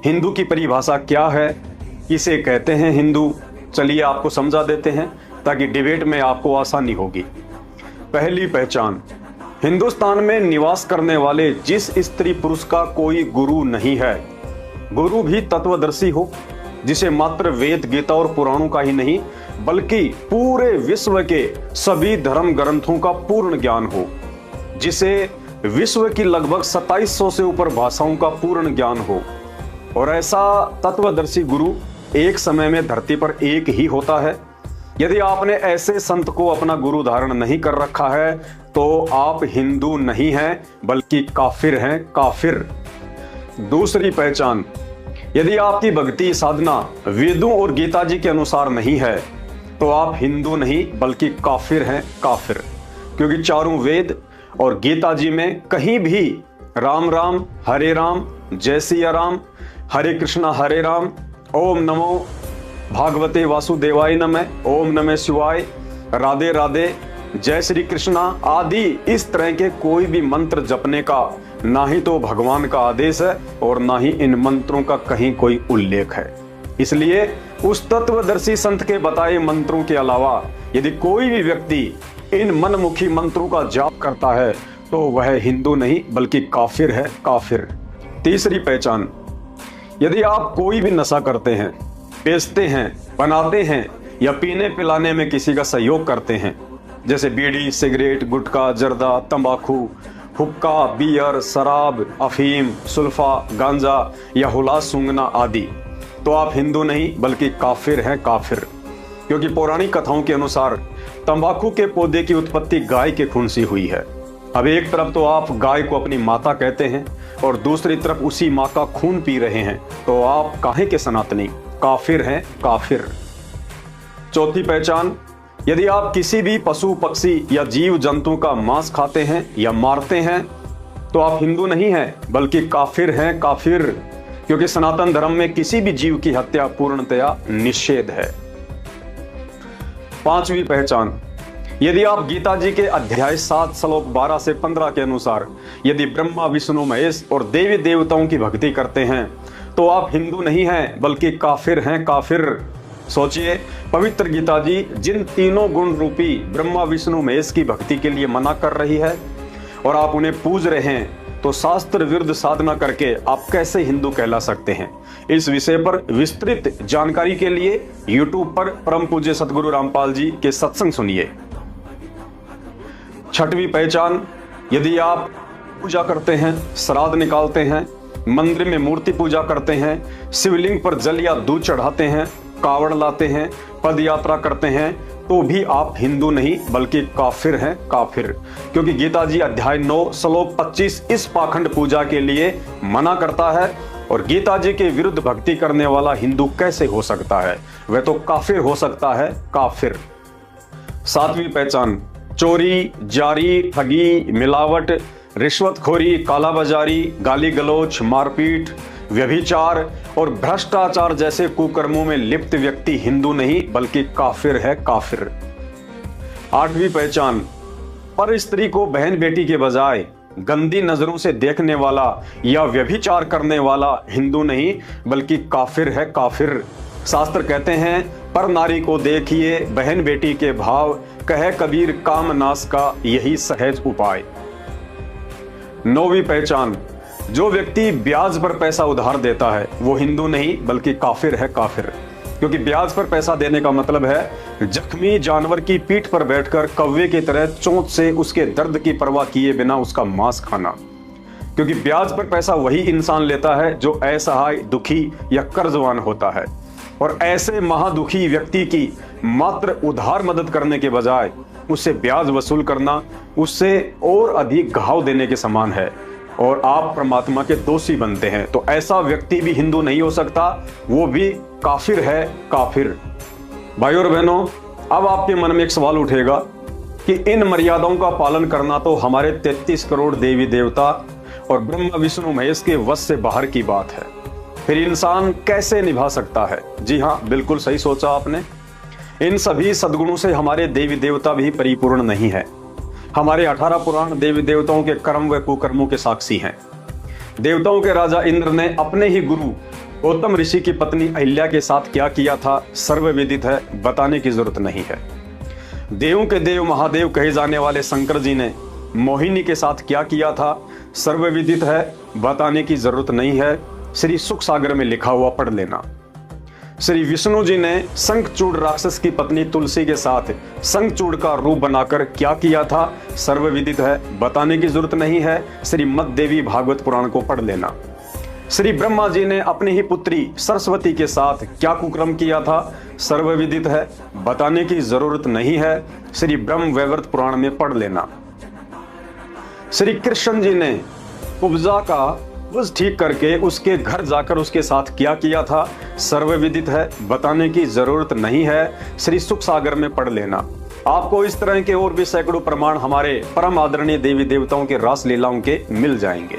हिंदू की परिभाषा क्या है, किसे कहते हैं हिंदू, चलिए आपको समझा देते हैं ताकि डिबेट में आपको आसानी होगी। पहली पहचान, हिंदुस्तान में निवास करने वाले जिस स्त्री पुरुष का कोई गुरु नहीं है, गुरु भी तत्वदर्शी हो, जिसे मात्र वेद गीता और पुराणों का ही नहीं बल्कि पूरे विश्व के सभी धर्म ग्रंथों का पूर्ण ज्ञान हो, जिसे विश्व की लगभग 2700 से ऊपर भाषाओं का पूर्ण ज्ञान हो। और ऐसा तत्वदर्शी गुरु एक समय में धरती पर एक ही होता है। यदि आपने ऐसे संत को अपना गुरु धारण नहीं कर रखा है तो आप हिंदू नहीं हैं बल्कि काफिर हैं, काफिर। दूसरी पहचान, यदि आपकी भक्ति साधना वेदों और गीता जी के अनुसार नहीं है तो आप हिंदू नहीं बल्कि काफिर हैं, काफिर। क्योंकि चारों वेद और गीता जी में कहीं भी राम राम, हरे राम, जय सिया राम, हरे कृष्णा हरे राम, ओम नमो भागवते वासुदेवाय नमः, ओम नमः शिवाय, राधे राधे, जय श्री कृष्णा आदि इस तरह के कोई भी मंत्र जपने का ना ही तो भगवान का आदेश है और ना ही इन मंत्रों का कहीं कोई उल्लेख है। इसलिए उस तत्वदर्शी संत के बताए मंत्रों के अलावा यदि कोई भी व्यक्ति इन मनमुखी मंत्रों का जाप करता है तो वह हिंदू नहीं बल्कि काफिर है, काफिर। तीसरी पहचान, यदि आप कोई भी नशा करते हैं, बेचते हैं, बनाते हैं या पीने पिलाने में किसी का सहयोग करते हैं, जैसे बीड़ी, सिगरेट, गुटखा, जर्दा, तंबाकू, हुक्का, बियर, शराब, अफीम, सुल्फा, गांजा या हुलास सूंघना आदि, तो आप हिंदू नहीं बल्कि काफिर हैं, काफिर। क्योंकि पौराणिक कथाओं के अनुसार तंबाकू के पौधे की उत्पत्ति गाय के खून से हुई है। अब एक तरफ तो आप गाय को अपनी माता कहते हैं और दूसरी तरफ उसी माँ का खून पी रहे हैं, तो आप काहे के सनातनी, काफिर हैं, काफिर। चौथी पहचान, यदि आप किसी भी पशु पक्षी या जीव जंतु का मांस खाते हैं या मारते हैं तो आप हिंदू नहीं हैं बल्कि काफिर हैं, काफिर। क्योंकि सनातन धर्म में किसी भी जीव की हत्या पूर्णतया निषेध है। पांचवी पहचान, यदि आप गीता जी के अध्याय 7 श्लोक 12 से 15 के अनुसार यदि ब्रह्मा, विष्णु, महेश और देवी देवताओं की भक्ति करते हैं तो आप हिंदू नहीं हैं बल्कि काफिर हैं, काफिर। सोचिए, पवित्र गीता जी जिन तीनों गुण रूपी ब्रह्मा, विष्णु, महेश की भक्ति के लिए मना कर रही है और आप उन्हें पूज रहे हैं, तो शास्त्र विरुद्ध साधना करके आप कैसे हिंदू कहला सकते हैं? इस विषय पर विस्तृत जानकारी के लिए YouTube पर परम पूज्य सतगुरु रामपाल जी के सत्संग सुनिए। छठवीं पहचान, यदि आप पूजा करते हैं, श्राद्ध निकालते हैं, मंदिर में मूर्ति पूजा करते हैं, शिवलिंग पर जल या दूध चढ़ाते हैं, कावड़ लाते हैं, पद यात्रा करते हैं, तो भी आप हिंदू नहीं बल्कि काफिर हैं, काफिर। क्योंकि गीता जी अध्याय 9 श्लोक 25 इस पाखंड पूजा के लिए मना करता है और गीता जी के विरुद्ध भक्ति करने वाला हिंदू कैसे हो सकता है? वह तो काफिर हो सकता है, काफिर। सातवीं पहचान, चोरी, जारी, ठगी, मिलावट, रिश्वतखोरी, कालाबाजारी, गाली गलौच, मारपीट, व्यभिचार और भ्रष्टाचार जैसे कुकर्मों में लिप्त व्यक्ति हिंदू नहीं बल्कि काफिर है, काफिर। आठवीं पहचान, पर स्त्री को बहन बेटी के बजाय गंदी नजरों से देखने वाला या व्यभिचार करने वाला हिंदू नहीं बल्कि काफिर है, काफिर। शास्त्र कहते हैं, पर नारी को देखिए बहन बेटी के भाव, कहे कबीर काम नाश का यही सहज उपाय। नौवीं पहचान, जो व्यक्ति ब्याज पर पैसा उधार देता है वो हिंदू नहीं बल्कि काफिर है, काफिर। क्योंकि ब्याज पर पैसा देने का मतलब है जख्मी जानवर की पीठ पर बैठकर कौवे की तरह चोंच से उसके दर्द की परवाह किए बिना उसका मांस खाना। क्योंकि ब्याज पर पैसा वही इंसान लेता है जो असहाय, दुखी या कर्जवान होता है, और ऐसे महादुखी व्यक्ति की मात्र उधार मदद करने के बजाय उससे ब्याज वसूल करना उससे और अधिक घाव देने के समान है और आप परमात्मा के दोषी बनते हैं। तो ऐसा व्यक्ति भी हिंदू नहीं हो सकता, वो भी काफिर है, काफिर। भाइयों और बहनों, अब आपके मन में एक सवाल उठेगा कि इन मर्यादाओं का पालन करना तो हमारे 33 करोड़ देवी देवता और ब्रह्मा, विष्णु, महेश के वश से बाहर की बात है, फिर इंसान कैसे निभा सकता है? जी हाँ, बिल्कुल सही सोचा आपने। इन सभी सद्गुणों से हमारे देवी देवता भी परिपूर्ण नहीं है। हमारे 18 पुराण देवी देवताओं के कर्म व कुकर्मों के साक्षी हैं। देवताओं के राजा इंद्र ने अपने ही गुरु गौतम ऋषि की पत्नी अहिल्या के साथ क्या किया था सर्वविदित है, बताने की जरूरत नहीं है। देवों के देव महादेव कहे जाने वाले शंकर जी ने मोहिनी के साथ क्या किया था सर्वविदित है, बताने की जरूरत नहीं है। श्री सुख सागर में लिखा हुआ पढ़ लेना। श्री विष्णु जी ने शंखचूड़ राक्षस की पत्नी तुलसी के साथ शंखचूड़ का रूप बनाकर क्या किया था सर्वविदित है, बताने की जरूरत नहीं है। श्री मद देवी भागवत पुराण को पढ़ लेना। श्री ब्रह्मा जी ने अपनी ही पुत्री सरस्वती के साथ क्या कुकर्म किया था सर्वविदित है, बताने की जरूरत नहीं है। श्री ब्रह्म वैवर्त पुराण में पढ़ लेना। श्री कृष्ण जी ने कुब्जा का वज ठीक करके उसके घर जाकर उसके साथ क्या किया था सर्वविदित है, बताने की जरूरत नहीं है। श्री सुख सागर में पढ़ लेना। आपको इस तरह के और भी सैकड़ों प्रमाण हमारे परम आदरणीय देवी देवताओं के रास लीलाओं के मिल जाएंगे।